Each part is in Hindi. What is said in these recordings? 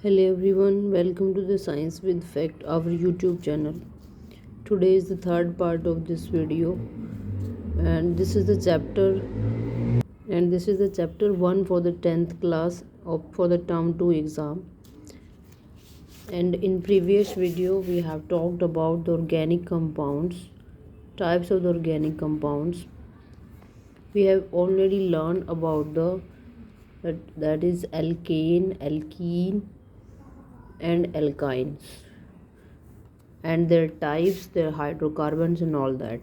Hello everyone, welcome to the Science with Fact, our YouTube channel. Today is the third part of this video, and this is the chapter 1 for the 10th class for the term 2 exam. And in previous video we have talked about the organic compounds, types of the organic compounds. We have already learned about that is alkane, alkene and alkynes, and their types, their hydrocarbons and all that.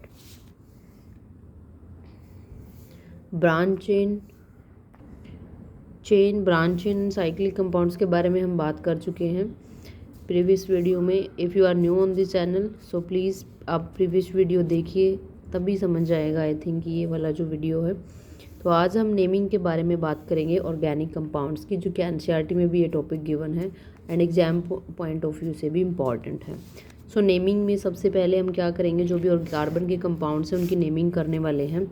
Branch chain cyclic compounds के बारे में हम बात कर चुके हैं प्रीवियस वीडियो में. If you are new on this channel so please आप प्रीवियस वीडियो देखिए, तभी समझ आएगा आई थिंक ये वाला जो वीडियो है. तो आज हम नेमिंग के बारे में बात करेंगे ऑर्गेनिक कंपाउंड्स की, जो कि एनसीईआरटी में भी ये टॉपिक गिवन है and exam point of view से भी इम्पॉर्टेंट है. सो नेमिंग में सबसे पहले हम क्या करेंगे, जो भी कार्बन के कंपाउंड्स हैं उनकी नेमिंग करने वाले हैं.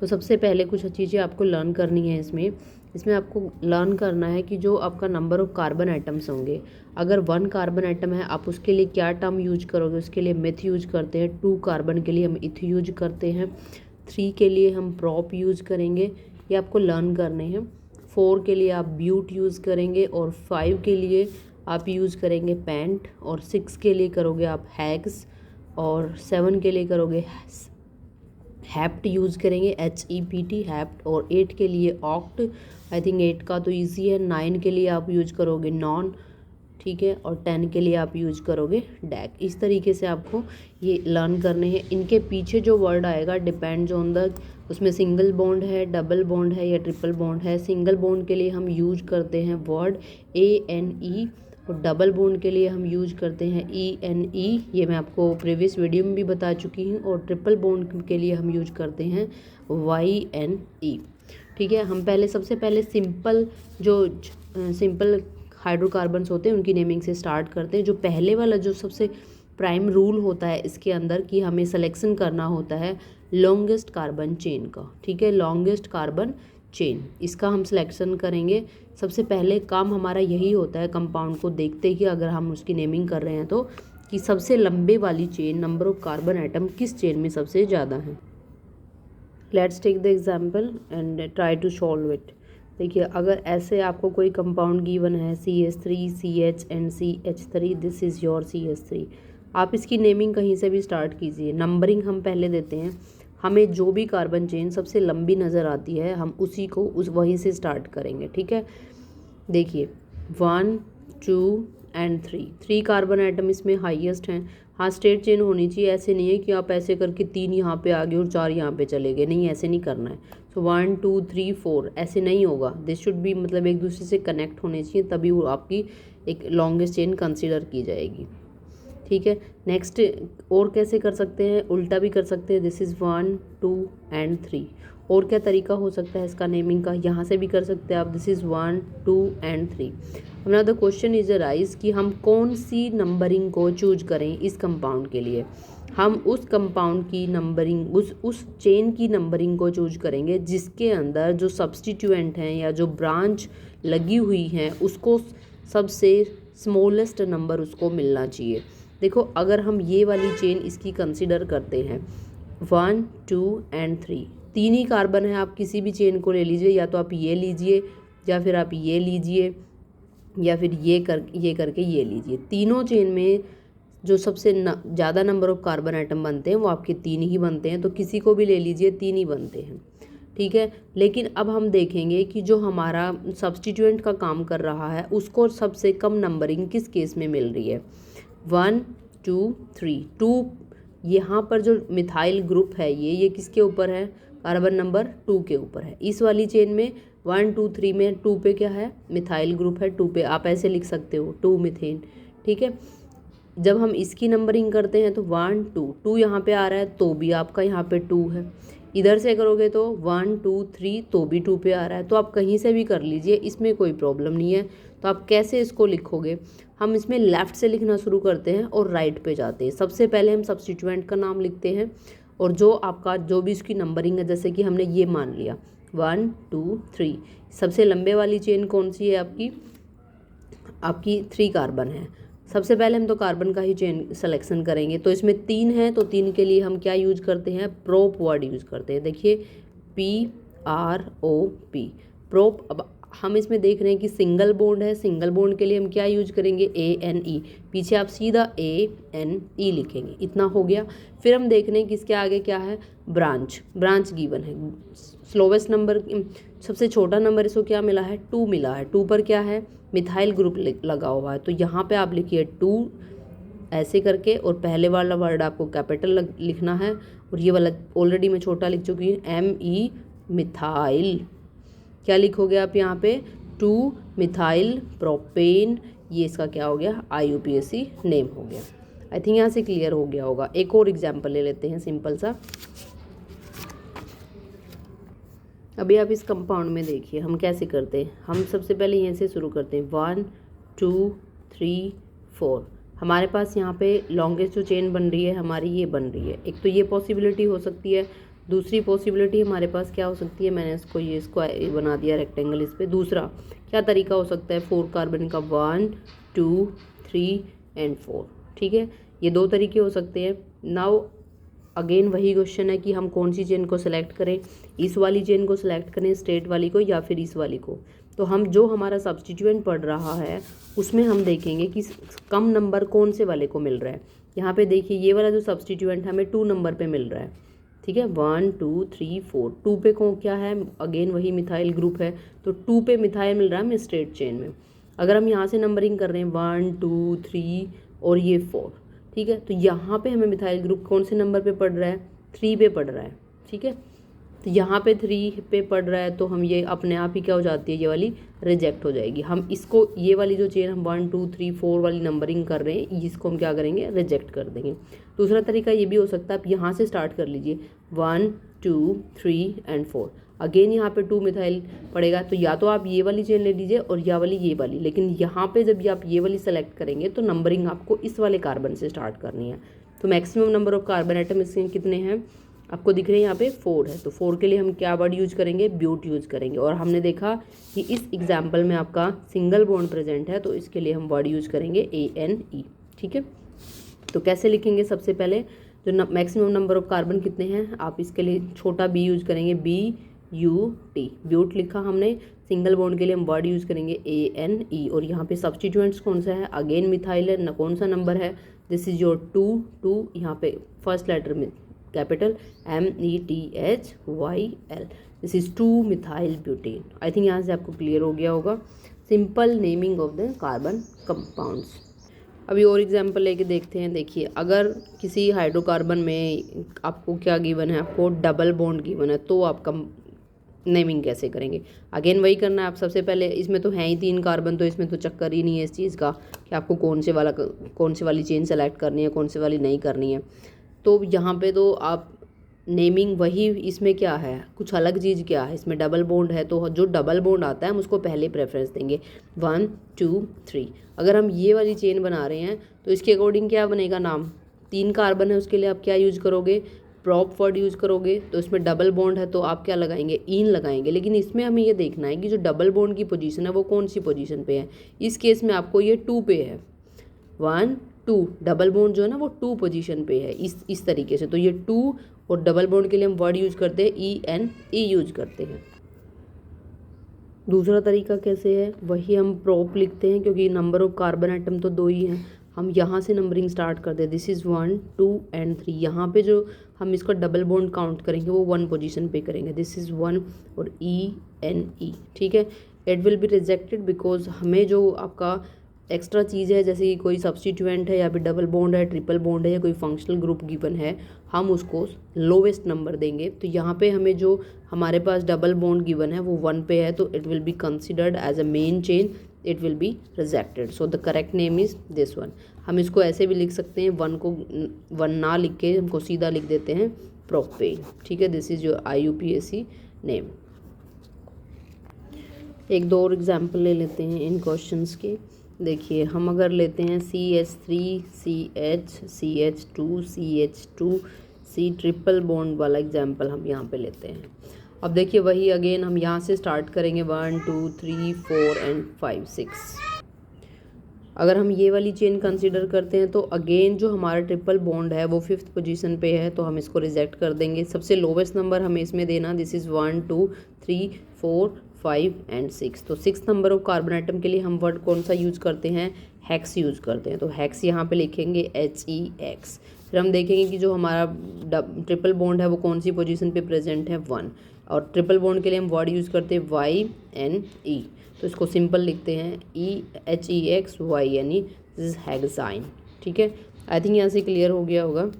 तो सबसे पहले कुछ चीज़ें आपको लर्न करनी है. इसमें आपको लर्न करना है कि जो आपका नंबर ऑफ कार्बन एटम्स होंगे, अगर 1 कार्बन एटम है आप उसके लिए क्या टर्म यूज करोगे. उसके लिए मेथ यूज करते हैं, 2 कार्बन के लिए हम इथ यूज करते हैं, 3 के लिए हम प्रॉप यूज करेंगे, ये आपको लर्न करने हैं. 4 के लिए आप ब्यूट यूज़ करेंगे और 5 के लिए आप यूज़ करेंगे पेंट और 6 के लिए करोगे आप हैक्स और 7 के लिए करोगे हैप्ट यूज़ करेंगे, HEPT हैप्ट. और 8 के लिए ऑक्ट. आई थिंक 8 का तो इजी है. 9 के लिए आप यूज करोगे नॉन, ठीक है. और 10 के लिए आप यूज करोगे डैक. इस तरीके से आपको ये लर्न करने हैं. इनके पीछे जो वर्ड आएगा डिपेंड्स ऑन द, उसमें सिंगल बॉन्ड है, डबल बॉन्ड है या ट्रिपल बॉन्ड है. सिंगल बॉन्ड के लिए हम यूज करते हैं वर्ड ANE और डबल बॉन्ड के लिए हम यूज करते हैं ENE. ये मैं आपको प्रीवियस वीडियो में भी बता चुकी हूँ. और ट्रिपल बॉन्ड के लिए हम यूज करते हैं YNE, ठीक है. हम सबसे पहले सिंपल हाइड्रोकार्बन्स होते हैं उनकी नेमिंग से स्टार्ट करते हैं. जो पहले वाला जो सबसे प्राइम रूल होता है इसके अंदर कि हमें सिलेक्शन करना होता है लॉन्गेस्ट कार्बन चेन का, ठीक है. लॉन्गेस्ट कार्बन चेन, इसका हम सिलेक्शन करेंगे. सबसे पहले काम हमारा यही होता है कंपाउंड को देखते ही, अगर हम उसकी नेमिंग कर रहे हैं तो, कि सबसे लंबे वाली chain, number of carbon atom किस चेन में सबसे ज़्यादा है. Let's take the example and try to solve it. देखिए, अगर ऐसे आपको कोई कंपाउंड गिवन है CH3 CH and CH3, this is your CH3. आप इसकी नेमिंग कहीं से भी स्टार्ट कीजिए. नंबरिंग हम पहले देते हैं. हमें जो भी कार्बन चेन सबसे लंबी नज़र आती है हम उसी को वहीं से स्टार्ट करेंगे, ठीक है. देखिए 1 2 एंड 3 कार्बन आइटम इसमें हाईएस्ट हैं. हाँ, स्ट्रेट चेन होनी चाहिए. ऐसे नहीं है कि आप ऐसे करके 3 यहाँ पे आ गए और 4 यहाँ पे चले गए. नहीं, ऐसे नहीं करना है. सो 1 2 3 4 ऐसे नहीं होगा. दिस शुड बी, मतलब एक दूसरे से कनेक्ट होने चाहिए, तभी वो आपकी एक लॉन्गेस्ट चेन कंसिडर की जाएगी, ठीक है. नेक्स्ट और कैसे कर सकते हैं, उल्टा भी कर सकते हैं. This is 1 2 and 3. और क्या तरीका हो सकता है इसका नेमिंग का, यहाँ से भी कर सकते हैं आप. This is 1 2 and 3. Now the question is arise कि हम कौन सी नंबरिंग को चूज करें इस कंपाउंड के लिए. हम उस कंपाउंड की नंबरिंग, उस चेन की नंबरिंग को चूज करेंगे जिसके अंदर जो सब्सटीट्यूएंट हैं या जो ब्रांच लगी हुई हैं उसको सबसे स्मॉलेस्ट नंबर उसको मिलना चाहिए. देखो, अगर हम ये वाली चेन इसकी कंसिडर करते हैं 1 2 एंड 3, 3 ही कार्बन है. आप किसी भी चेन को ले लीजिए, या तो आप ये लीजिए या फिर आप ये लीजिए या फिर ये करके ये लीजिए. तीनों चेन में जो सबसे ज़्यादा नंबर ऑफ कार्बन आइटम बनते हैं वो आपके 3 ही बनते हैं. तो किसी को भी ले लीजिए, 3 ही बनते हैं, ठीक है. लेकिन अब हम देखेंगे कि जो हमारा सब्सटीट्यूएंट का काम कर रहा है उसको सबसे कम नंबरिंग किस केस में मिल रही है. 1 2 3 2 यहाँ पर जो मिथाइल ग्रुप है ये किसके ऊपर है, कार्बन नंबर 2 के ऊपर है. इस वाली चेन में 1 2 3 में 2 पे क्या है, मिथाइल ग्रुप है. 2 पे आप ऐसे लिख सकते हो 2 मीथेन, ठीक है. जब हम इसकी नंबरिंग करते हैं तो 1 2 2 यहाँ पे आ रहा है तो भी आपका यहाँ पे 2 है. इधर से करोगे तो 1 2 3 तो भी 2 पे आ रहा है. तो आप कहीं से भी कर लीजिए, इसमें कोई प्रॉब्लम नहीं है. तो आप कैसे इसको लिखोगे, हम इसमें लेफ़्ट से लिखना शुरू करते हैं और राइट पे जाते हैं. सबसे पहले हम सब्स्टिट्यूएंट का नाम लिखते हैं और जो आपका जो भी इसकी नंबरिंग है, जैसे कि हमने ये मान लिया 1 2 3. सबसे लंबे वाली चेन कौन सी है आपकी, आपकी 3 कार्बन है। सबसे पहले हम तो कार्बन का ही चेन सिलेक्शन करेंगे। तो इसमें 3 है तो 3 के लिए हम क्या यूज करते हैं, प्रोप वर्ड यूज करते हैं। देखिए PROP प्रोप। अब हम इसमें देख रहे हैं कि सिंगल बॉन्ड है, सिंगल बॉन्ड के लिए हम क्या यूज करेंगे, ANE। पीछे आप सीधा ANE लिखेंगे, इतना हो गया। फिर हम देख रहे हैं कि इसके आगे क्या है, ब्रांच। ब्रांच गिवन है, स्लोवेस्ट नंबर, सबसे छोटा नंबर इसको क्या मिला है, 2 मिला है। 2 पर क्या है, मिथाइल ग्रुप लगा हुआ है। तो यहाँ पे आप लिखिए 2 ऐसे करके, और पहले वाला वर्ड आपको कैपिटल लिखना है, और ये वाला ऑलरेडी मैं छोटा लिख चुकी हूँ, ME मिथाइल। क्या लिखोगे आप यहाँ पे, 2 मिथाइल प्रोपेन। ये इसका क्या हो गया, IUPAC नेम हो गया। आई थिंक यहाँ से क्लियर हो गया होगा। एक और एग्जाम्पल ले लेते हैं सिंपल सा। अभी आप इस कंपाउंड में देखिए हम कैसे करते हैं। हम सबसे पहले यहाँ से शुरू करते हैं, 1 2 3 4। हमारे पास यहाँ पे लॉन्गेस्ट जो चेन बन रही है हमारी, ये बन रही है। एक तो ये पॉसिबिलिटी हो सकती है। दूसरी पॉसिबिलिटी हमारे पास क्या हो सकती है, मैंने इसको ये स्क्वायर बना दिया रेक्टेंगल इस पर। दूसरा क्या तरीका हो सकता है, 4 कार्बन का, 1 2 3 एंड 4। ठीक है, ये 2 तरीके हो सकते हैं। नाउ अगेन वही क्वेश्चन है कि हम कौन सी चेन को सिलेक्ट करें, इस वाली चेन को सिलेक्ट करें स्ट्रेट वाली को, या फिर इस वाली को। तो हम जो हमारा सब्स्टिट्यूएंट पढ़ रहा है उसमें हम देखेंगे कि कम नंबर कौन से वाले को मिल रहा है। यहाँ पे देखिए ये वाला जो सब्स्टिट्यूएंट हमें 2 नंबर पे मिल रहा है। ठीक है, 1 2 3 4। 2 पे कौन क्या है, अगेन वही मिथाइल ग्रुप है, तो 2 पे मिथाइल मिल रहा है हमें स्ट्रेट चेन में। अगर हम यहाँ से नंबरिंग कर रहे हैं 1 2 3 और ये 4, ठीक है, तो यहाँ पे हमें मिथाइल ग्रुप कौन से नंबर पे पढ़ रहा है, 3 पे पढ़ रहा है। ठीक है, तो यहाँ पे 3 पे पढ़ रहा है, तो हम ये अपने आप ही क्या हो जाती है, ये वाली रिजेक्ट हो जाएगी। हम इसको, ये वाली जो चेन हम 1 2 3 4 वाली नंबरिंग कर रहे हैं, इसको हम क्या करेंगे, रिजेक्ट कर देंगे। दूसरा तरीका ये भी हो सकता है, आप यहाँ से स्टार्ट कर लीजिए, 1 2 3 एंड 4। अगेन यहाँ पे 2 मिथाइल पड़ेगा, तो या तो आप ये वाली चेन ले लीजिए और या वाली ये वाली। लेकिन यहाँ पे जब आप ये वाली सेलेक्ट करेंगे तो नंबरिंग आपको इस वाले कार्बन से स्टार्ट करनी है। तो maximum number of carbon atom इसके कितने हैं, आपको दिख रहे हैं यहाँ पे 4 है। तो 4 के लिए हम क्या वर्ड यूज करेंगे, ब्यूट यूज करेंगे। और हमने देखा कि इस एग्जाम्पल में आपका सिंगल बॉन्ड प्रेजेंट है, तो इसके लिए हम वर्ड यूज करेंगे ANE। ठीक है, तो कैसे लिखेंगे, सबसे पहले जो मैक्सिमम नंबर ऑफ कार्बन कितने हैं, आप इसके लिए छोटा b यूज करेंगे, BUT, ब्यूट लिखा हमने। सिंगल बॉन्ड के लिए हम वर्ड यूज करेंगे ANE। और यहाँ पे सब्स्टिट्यूएंट्स कौन सा है, अगेन मिथाइल है, न कौन सा नंबर है, दिस इज योर 2। यहाँ पे फर्स्ट लेटर में capital METHYL, this is 2 methyl butane. I think यहाँ से आपको क्लियर हो गया होगा। Simple naming of the carbon compounds. अभी और एग्जांपल लेके देखते हैं। देखिए, अगर किसी हाइड्रोकार्बन में आपको क्या गिवन है, आपको डबल बॉन्ड गिवन है, तो आप नेमिंग कैसे करेंगे। अगेन वही करना है आप। सबसे पहले इसमें तो है ही 3 कार्बन, तो इसमें तो चक्कर ही नहीं है इस चीज़ का कि आपको कौन से वाली चेन सेलेक्ट करनी है, कौन से वाली नहीं करनी है। तो यहाँ पे तो आप नेमिंग वही, इसमें क्या है, कुछ अलग चीज़ क्या है, इसमें डबल बॉन्ड है, तो जो डबल बॉन्ड आता है हम उसको पहले प्रेफरेंस देंगे, 1 2 3। अगर हम ये वाली चेन बना रहे हैं तो इसके अकॉर्डिंग क्या बनेगा नाम, 3 कार्बन है उसके लिए आप क्या यूज करोगे, प्रॉप वर्ड यूज करोगे। तो इसमें डबल बॉन्ड है तो आप क्या लगाएंगे, इन लगाएंगे। लेकिन इसमें हमें ये देखना है कि जो डबल बॉन्ड की पोजीशन है वो कौन सी पोजीशन पे है। इस केस में आपको ये 2 पे है, 1 2, डबल बॉन्ड जो है ना वो 2 पोजीशन पे है, इस तरीके से। तो ये 2, और डबल बॉन्ड के लिए हम वर्ड यूज करते हैं ENE यूज करते हैं। दूसरा तरीका कैसे है, वही हम प्रॉप लिखते हैं, क्योंकि नंबर ऑफ कार्बन आइटम तो 2 ही हैं। हम यहाँ से नंबरिंग स्टार्ट करते हैं, दिस इज़ 1 2 एंड 3। यहाँ पे जो हम इसका डबल बॉन्ड काउंट करेंगे वो 1 पोजीशन पे करेंगे, दिस इज़ 1 और ENE। ठीक है, it will be rejected because हमें जो आपका एक्स्ट्रा चीज़ है, जैसे कि कोई सब्स्टिट्यूएंट है या फिर डबल बॉन्ड है, ट्रिपल बॉन्ड है, या कोई फंक्शनल ग्रुप गिवन है, हम उसको लोवेस्ट नंबर देंगे। तो यहाँ पे हमें जो हमारे पास डबल बॉन्ड गिवन है वो 1 पे है, तो it will be considered as a main chain, it will be rejected. So the correct name is this one. हम इसको ऐसे भी लिख सकते हैं, 1 को 1 ना लिख के हमको सीधा लिख देते हैं प्रोपेन। ठीक है, this is your IUPAC name. एक दो और एग्जाम्पल ले लेते हैं इन क्वेश्चंस के। देखिए, हम अगर लेते हैं CH3 CH CH2 CH2 C triple bond वाला एग्जाम्पल हम यहाँ पे लेते हैं। अब देखिए वही अगेन हम यहाँ से स्टार्ट करेंगे, 1 2 3 4 एंड 5 6। अगर हम ये वाली चेन कंसीडर करते हैं तो अगेन जो हमारा ट्रिपल बॉन्ड है वो 5th पोजीशन पे है, तो हम इसको रिजेक्ट कर देंगे। सबसे लोवेस्ट नंबर हमें इसमें देना, दिस इज़ 1 2 3 4 5 एंड 6। तो 6 नंबर ऑफ कार्बन आइटम के लिए हम वर्ड कौन सा यूज करते हैं, हेक्स यूज करते हैं। तो हेक्स यहाँ पे लिखेंगे HEX। फिर हम देखेंगे कि जो हमारा ट्रिपल बॉन्ड है वो कौन सी पोजीशन पे प्रेजेंट है, 1। और ट्रिपल बॉन्ड के लिए हम वर्ड यूज़ करते हैं YNE। तो इसको सिंपल लिखते हैं HEXYNE, दिस इज हेक्साइन। ठीक है, आई थिंक यहाँ से क्लियर हो गया होगा।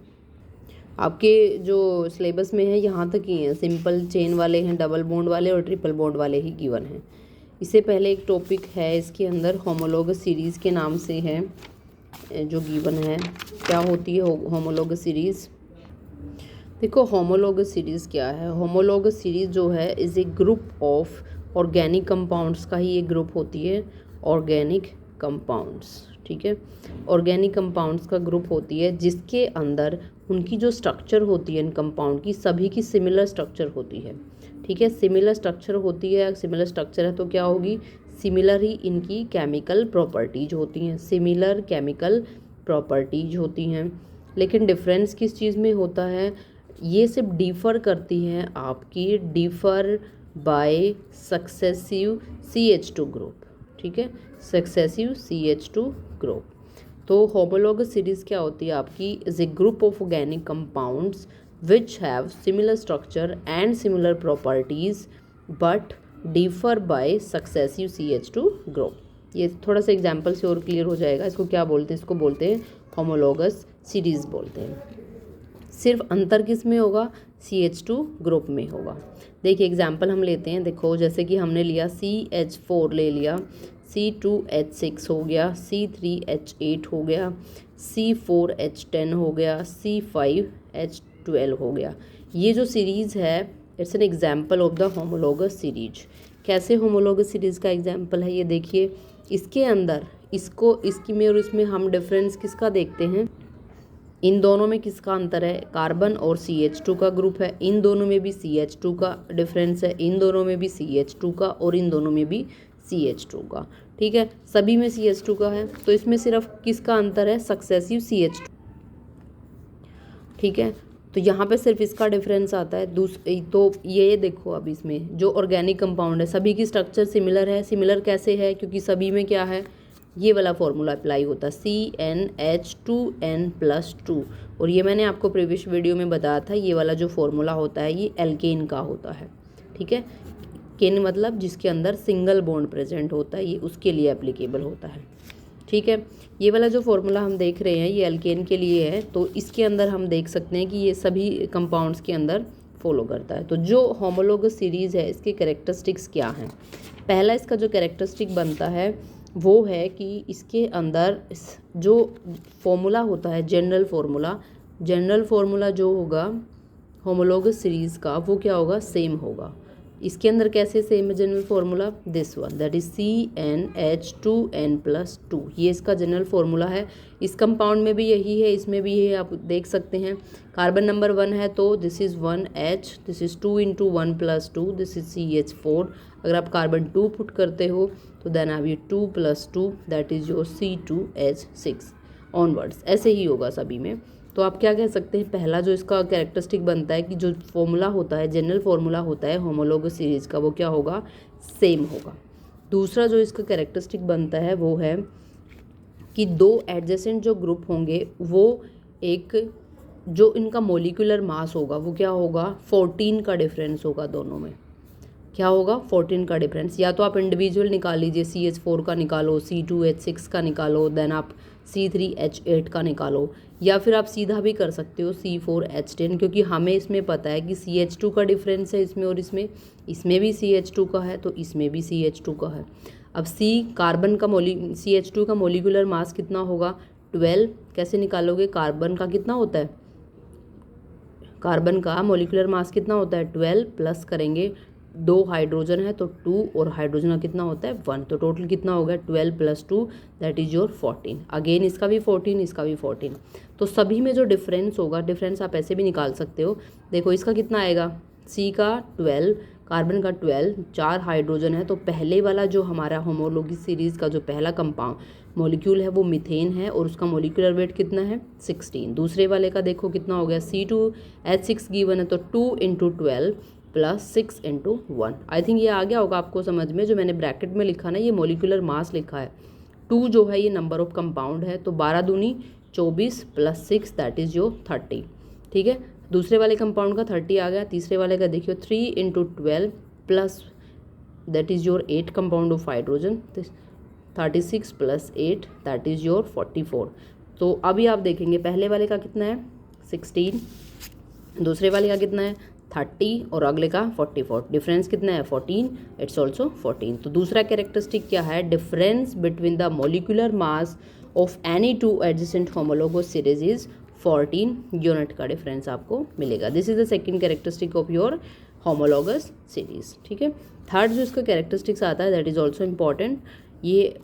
आपके जो सिलेबस में है यहाँ तक ही हैं, सिंपल चेन वाले हैं, डबल बॉन्ड वाले और ट्रिपल बॉन्ड वाले ही गिवन हैं। इससे पहले एक टॉपिक है इसके अंदर, होमोलॉगस सीरीज़ के नाम से है जो गिवन है। क्या होती है होमोलॉगस सीरीज़? देखो होमोलॉगस सीरीज़ क्या है। होमोलॉगस सीरीज़ जो है is a group of organic compounds का ही एक ग्रुप होती है, ऑर्गेनिक कंपाउंड्स। ठीक है, ऑर्गेनिक कंपाउंड्स का ग्रुप होती है जिसके अंदर उनकी जो स्ट्रक्चर होती है इन कंपाउंड की, सभी की सिमिलर स्ट्रक्चर होती है। ठीक है, सिमिलर स्ट्रक्चर होती है, सिमिलर स्ट्रक्चर है तो क्या होगी, सिमिलर ही इनकी केमिकल प्रॉपर्टीज होती हैं, सिमिलर केमिकल प्रॉपर्टीज होती हैं। लेकिन डिफरेंस किस चीज़ में होता है, ये सिर्फ डिफ़र करती हैं आपकी, differ bye successive CH2 group. ठीक है, सक्सेसिव CH2 ग्रुप। तो होमोलॉगस सीरीज़ क्या होती है आपकी, is a group of organic compounds which have similar structure and similar properties but differ by successive CH2 group. ये थोड़ा सा एग्जाम्पल से और क्लियर हो जाएगा। इसको क्या बोलते हैं, इसको बोलते हैं होमोलॉगस सीरीज़ बोलते हैं। सिर्फ अंतर किस में होगा, CH2 ग्रुप में होगा। देखिए एग्जाम्पल हम लेते हैं, देखो जैसे कि हमने लिया CH4 ले लिया, C2H6 हो गया, C3H8 हो गया, C4H10 हो गया, C5H12 हो गया। ये जो सीरीज़ है it's an example of the homologous series. कैसे होमोलॉगस सीरीज़ का एग्जाम्पल है ये देखिए, इसके अंदर इसको इसकी में और इसमें हम डिफरेंस किसका देखते हैं, इन दोनों में किसका अंतर है, कार्बन और CH2 का ग्रुप है, इन दोनों में भी CH2 का डिफरेंस है, इन दोनों में भी CH2 का और इन दोनों में भी CH2 का। ठीक है, सभी में CH2 का है, तो इसमें सिर्फ किसका अंतर है, सक्सेसिव CH2। ठीक है, तो यहाँ पे सिर्फ इसका डिफरेंस आता है। तो ये देखो अब इसमें जो ऑर्गेनिक कंपाउंड है सभी की स्ट्रक्चर सिमिलर है। सिमिलर कैसे है, क्योंकि सभी में क्या है, ये वाला फॉर्मूला अप्लाई होता है CnH2n+2। और ये मैंने आपको प्रीवियस वीडियो में बताया था, ये वाला जो फॉर्मूला होता है ये एल्केन का होता है। ठीक है, केन मतलब जिसके अंदर सिंगल बॉन्ड प्रेजेंट होता है, ये उसके लिए एप्लीकेबल होता है। ठीक है, ये वाला जो फॉर्मूला हम देख रहे हैं ये एल्केन के लिए है, तो इसके अंदर हम देख सकते हैं कि ये सभी कंपाउंड्स के अंदर फॉलो करता है। तो जो होमोलॉगस सीरीज़ है इसके कैरेक्टरिस्टिक्स क्या हैं, पहला इसका जो कैरेक्टरिस्टिक बनता है वो है कि इसके अंदर जो फॉर्मूला होता है जनरल फार्मूला जो होगा होमोलॉगस सीरीज़ का वो क्या होगा, सेम होगा। इसके अंदर कैसे सेम है general formula, this one that is CnH2n+2, ये इसका जनरल फार्मूला है। इस कंपाउंड में भी यही है, इसमें भी यही है, आप देख सकते हैं। कार्बन नंबर 1 है तो this is 1H, this is 2 × 1+2, this is CH4। अगर आप कार्बन 2 पुट करते हो तो देन आप ये 2+2 that is your C2H6 onwards, ऐसे ही होगा सभी में। तो आप क्या कह सकते हैं, पहला जो इसका कैरेक्टरिस्टिक बनता है कि जो फॉर्मूला होता है जनरल फार्मूला होता है होमोलॉगस सीरीज़ का वो क्या होगा, सेम होगा। दूसरा जो इसका कैरेक्टरिस्टिक बनता है वो है कि दो एडजेसेंट जो ग्रुप होंगे वो एक जो इनका मोलिकुलर मास होगा वो क्या होगा, 14 का डिफरेंस होगा दोनों में। क्या होगा, 14 का डिफरेंस। या तो आप इंडिविजुअल निकाल लीजिए, CH4 का निकालो, C2H6 का निकालो, देन आप C3H8 का निकालो, या फिर आप सीधा भी कर सकते हो C4H10, क्योंकि हमें इसमें पता है कि CH2 का डिफरेंस है इसमें और इसमें भी CH2 का है तो इसमें भी CH2 का है। अब कार्बन का CH2 का मोलिकुलर मास कितना होगा, 12। कैसे निकालोगे, कार्बन का कितना होता है, कार्बन का मोलिकुलर मास कितना होता है 12, प्लस करेंगे 2 हाइड्रोजन है तो 2 और हाइड्रोजन का कितना होता है 1, तो टोटल कितना हो गया 12 + 2 दैट इज़ योर 14। अगेन इसका भी 14, इसका भी 14। तो सभी में जो डिफरेंस होगा, डिफरेंस आप ऐसे भी निकाल सकते हो। देखो इसका कितना आएगा, C का 12 कार्बन का 12, 4 हाइड्रोजन है, तो पहले वाला जो हमारा होमोलॉगी सीरीज़ का जो पहला कंपाउंड मॉलिक्यूल है वो मीथेन है और उसका मॉलिक्यूलर वेट कितना है 16। दूसरे वाले का देखो कितना हो गया, C2H6 गिवन है तो 2 × 12 + 6 × 1। आई थिंक ये आ गया होगा आपको समझ में, जो मैंने ब्रैकेट में लिखा ना ये मॉलिक्यूलर मास लिखा है, 2 जो है ये नंबर ऑफ कंपाउंड है, तो 12 दूनी 24 + 6 दैट इज़ योर 30। ठीक है, दूसरे वाले कंपाउंड का 30 आ गया, तीसरे वाले का देखियो 3 × 12 plus that is your 8 compound of hydrogen, 36 + 8 that is your 44। तो अभी आप देखेंगे पहले वाले का कितना है 16, दूसरे वाले का कितना है 30 और अगले का 44, डिफरेंस कितना है 14, इट्स ऑल्सो 14। तो दूसरा कैरेक्टरिस्टिक क्या है, difference between the molecular mass of any two adjacent homologous series is 14 unit का डिफरेंस आपको मिलेगा। This is the second characteristic of your homologous series. ठीक है, थर्ड जो इसका कैरेक्टरिस्टिक्स आता है दैट इज ऑल्सो इम्पॉर्टेंट, ये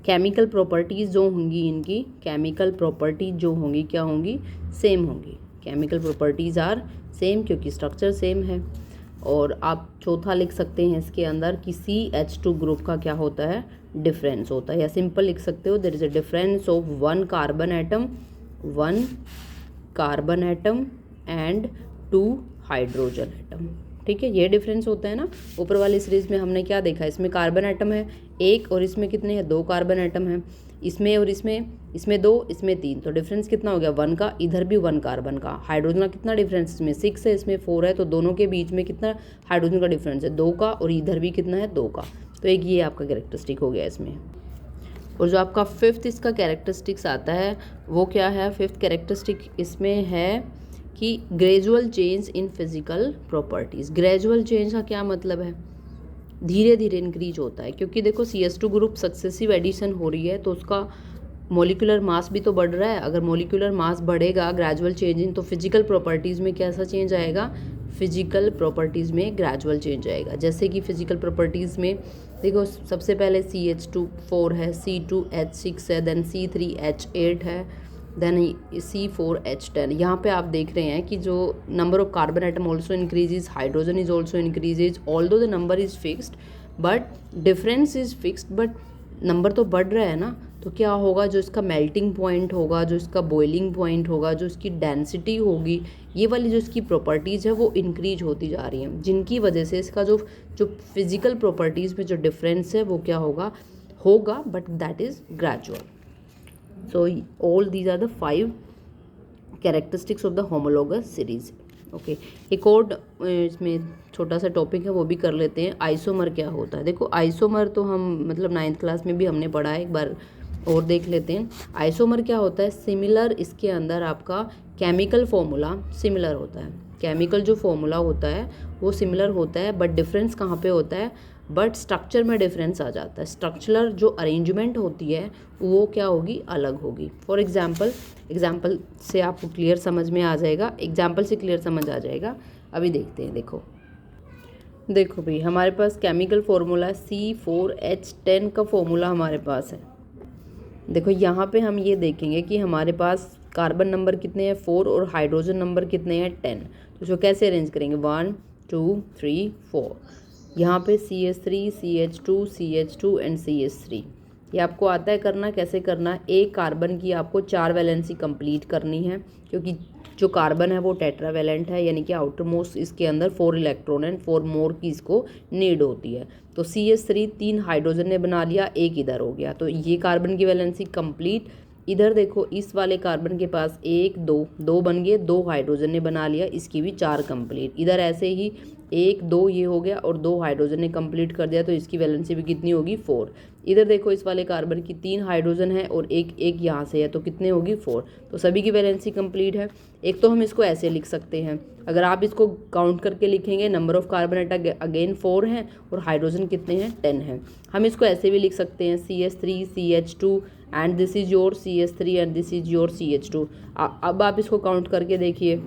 केमिकल प्रॉपर्टीज़ जो होंगी, इनकी केमिकल प्रॉपर्टीज जो होंगी क्या होंगी, सेम होंगी। केमिकल प्रॉपर्टीज़ आर सेम क्योंकि स्ट्रक्चर सेम है। और आप चौथा लिख सकते हैं इसके अंदर कि CH2 ग्रुप का क्या होता है, डिफरेंस होता है, या सिंपल लिख सकते हो there is a difference of 1 carbon atom and 2 hydrogen atom. ठीक है, ये डिफरेंस होता है ना। ऊपर वाली सीरीज में हमने क्या देखा, इसमें कार्बन एटम है 1 और इसमें कितने हैं 2 कार्बन एटम हैं, इसमें और इसमें 2 इसमें 3, तो डिफरेंस कितना हो गया 1 का, इधर भी 1 कार्बन का। हाइड्रोजन का कितना डिफरेंस, इसमें 6 है इसमें 4 है, तो दोनों के बीच में कितना हाइड्रोजन का डिफरेंस है 2 का, और इधर भी कितना है 2 का। तो एक ये आपका कैरेक्टरिस्टिक हो गया इसमें। और जो आपका फिफ्थ इसका कैरेक्टरिस्टिक्स आता है वो क्या है, फिफ्थ कैरेक्टरिस्टिक इसमें है कि gradual change in physical properties. Gradual change का क्या मतलब है, धीरे धीरे इंक्रीज होता है, क्योंकि देखो CH2 ग्रुप सक्सेसिव एडिशन हो रही है तो उसका मॉलिक्यूलर मास भी तो बढ़ रहा है। अगर मॉलिक्यूलर मास बढ़ेगा ग्रेजुअल चेंज इन, तो फिजिकल प्रॉपर्टीज़ में कैसा चेंज आएगा, फिजिकल प्रॉपर्टीज़ में ग्रेजुअल चेंज आएगा। जैसे कि फिजिकल प्रॉपर्टीज़ में देखो सबसे पहले CH2 4 है, C2H6 है, देन C3H8 है, देन C4H10। यहाँ पे आप देख रहे हैं कि जो number of carbon atom also increases, hydrogen is also increases, although the number is fixed but difference is fixed, but number तो बढ़ रहा है ना। तो क्या होगा, जो इसका मेल्टिंग पॉइंट होगा, जो इसका बॉइलिंग पॉइंट होगा, जो इसकी डेंसिटी होगी, ये वाली जो इसकी प्रॉपर्टीज़ है वो इंक्रीज होती जा रही हैं, जिनकी वजह से इसका जो फिजिकल प्रॉपर्टीज़ में जो डिफरेंस है वो क्या होगा but that is gradual. So all these are the 5 characteristics of the homologous series. Okay, एक और इसमें छोटा सा टॉपिक है वो भी कर लेते हैं, आइसोमर क्या होता है। देखो आइसोमर तो हम मतलब 9th क्लास में भी हमने पढ़ा है, एक बार और देख लेते हैं। आइसोमर क्या होता है, सिमिलर, इसके अंदर आपका केमिकल फॉर्मूला सिमिलर होता है, केमिकल जो फॉर्मूला होता है वो सिमिलर होता है, बट डिफरेंस कहाँ पे होता है, बट स्ट्रक्चर में डिफरेंस आ जाता है। स्ट्रक्चरल जो अरेंजमेंट होती है वो क्या होगी, अलग होगी। फॉर एग्जांपल से आपको क्लियर समझ में आ जाएगा, एग्जांपल से क्लियर समझ आ जाएगा। अभी देखते हैं, देखो भाई हमारे पास केमिकल फॉर्मूला C4H10 का फॉर्मूला हमारे पास है। देखो यहाँ पे हम ये देखेंगे कि हमारे पास कार्बन नंबर कितने हैं 4 और हाइड्रोजन नंबर कितने हैं 10। तो इसको कैसे अरेंज करेंगे 1 2 3 4, यहाँ पे CH3 CH2 CH2 and CH3। ये आपको आता है करना, कैसे करना, एक कार्बन की आपको 4 वैलेंसी कंप्लीट करनी है, क्योंकि जो कार्बन है वो टेट्रावैलेंट है, यानी कि आउटर मोस्ट इसके अंदर 4 इलेक्ट्रॉन एंड 4 मोर की इसको नीड होती है। तो CH3 3 हाइड्रोजन ने बना लिया, एक इधर हो गया, तो ये कार्बन की वैलेंसी कंप्लीट। इधर देखो इस वाले कार्बन के पास 1 2 बन गए, 2 हाइड्रोजन ने बना लिया, इसकी भी 4 कंप्लीट। इधर ऐसे ही 1 2 ये हो गया और 2 हाइड्रोजन ने कंप्लीट कर दिया, तो इसकी वैलेंसी भी कितनी होगी 4। इधर देखो इस वाले कार्बन की 3 हाइड्रोजन है और एक यहाँ से है, तो कितने होगी 4। तो सभी की वैलेंसी कंप्लीट है। एक तो हम इसको ऐसे लिख सकते हैं, अगर आप इसको काउंट करके लिखेंगे number of carbon atom again 4 हैं और हाइड्रोजन कितने हैं 10 हैं। हम इसको ऐसे भी लिख सकते हैं CH3 CH2 and this is your CH3 and this is your CH2। अब आप इसको काउंट करके देखिए,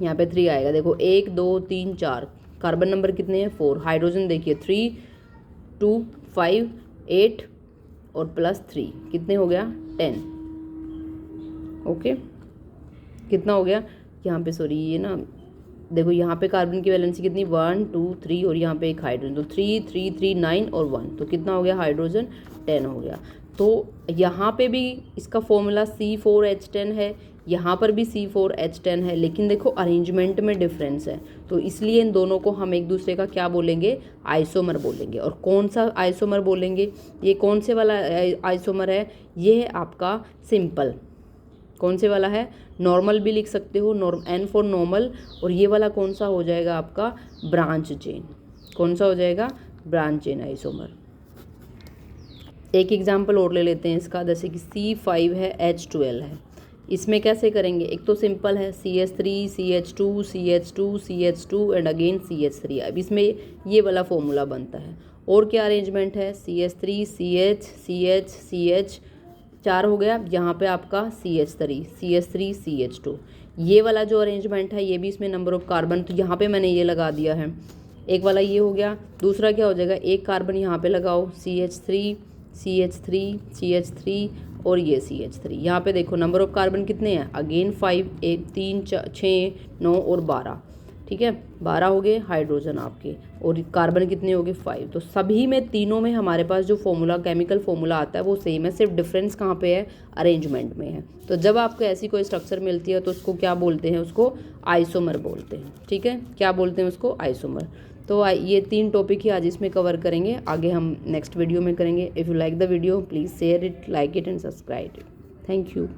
यहाँ पे 3 आएगा। देखो 1 2 3 4, कार्बन नंबर कितने हैं 4, हाइड्रोजन देखिए 3 2 5 8 और प्लस 3 कितने हो गया 10। ओके, कितना हो गया यहाँ पे, सॉरी ये ना देखो यहाँ पे कार्बन की वैलेंसी कितनी 1 2 3 और यहाँ पे एक हाइड्रोजन, तो 3 3 3 9 और 1, तो कितना हो गया हाइड्रोजन 10 हो गया। तो यहाँ पे भी इसका फॉर्मूला C4H10 है, यहाँ पर भी C4H10 है, लेकिन देखो अरेंजमेंट में डिफरेंस है, तो इसलिए इन दोनों को हम एक दूसरे का क्या बोलेंगे, आइसोमर बोलेंगे। और कौन सा आइसोमर बोलेंगे, ये कौन से वाला आइसोमर है, ये है आपका सिंपल। कौन से वाला है, नॉर्मल भी लिख सकते हो, N फॉर नॉर्मल। और ये वाला कौन सा हो जाएगा आपका, ब्रांच चेन। कौन सा हो जाएगा, ब्रांच चेन आइसोमर। एक एग्जांपल और ले लेते हैं इसका, जैसे कि C5 है H12 है, इसमें कैसे करेंगे, एक तो सिंपल है CH3 CH2 CH2 CH2 and again CH3। अब इसमें ये वाला फॉर्मूला बनता है। और क्या अरेंजमेंट है, CH3 CH CH CH 4 हो गया, यहाँ पे आपका CH3 CH2। ये वाला जो अरेंजमेंट है ये भी इसमें नंबर ऑफ कार्बन, तो यहाँ पे मैंने ये लगा दिया है, एक वाला ये हो गया। दूसरा क्या हो जाएगा, एक कार्बन यहाँ पे लगाओ, CH3 CH3 CH3 और ये CH3। यहाँ पे देखो नंबर ऑफ कार्बन कितने हैं, अगेन 5, 1 3 6 9 और 12, ठीक है, 12 हो गए हाइड्रोजन आपके, और कार्बन कितने हो गए 5। तो सभी में, तीनों में हमारे पास जो फॉर्मूला, केमिकल फॉर्मूला आता है वो सेम है, सिर्फ डिफरेंस कहाँ पे है, अरेंजमेंट में है। तो जब आपको ऐसी कोई स्ट्रक्चर मिलती है तो उसको क्या बोलते हैं, उसको आइसोमर बोलते हैं, ठीक है, क्या बोलते हैं उसको, आइसोमर। तो ये 3 टॉपिक ही आज इसमें कवर करेंगे, आगे हम नेक्स्ट वीडियो में करेंगे। If you like the video please share it, like it and subscribe it. Thank you.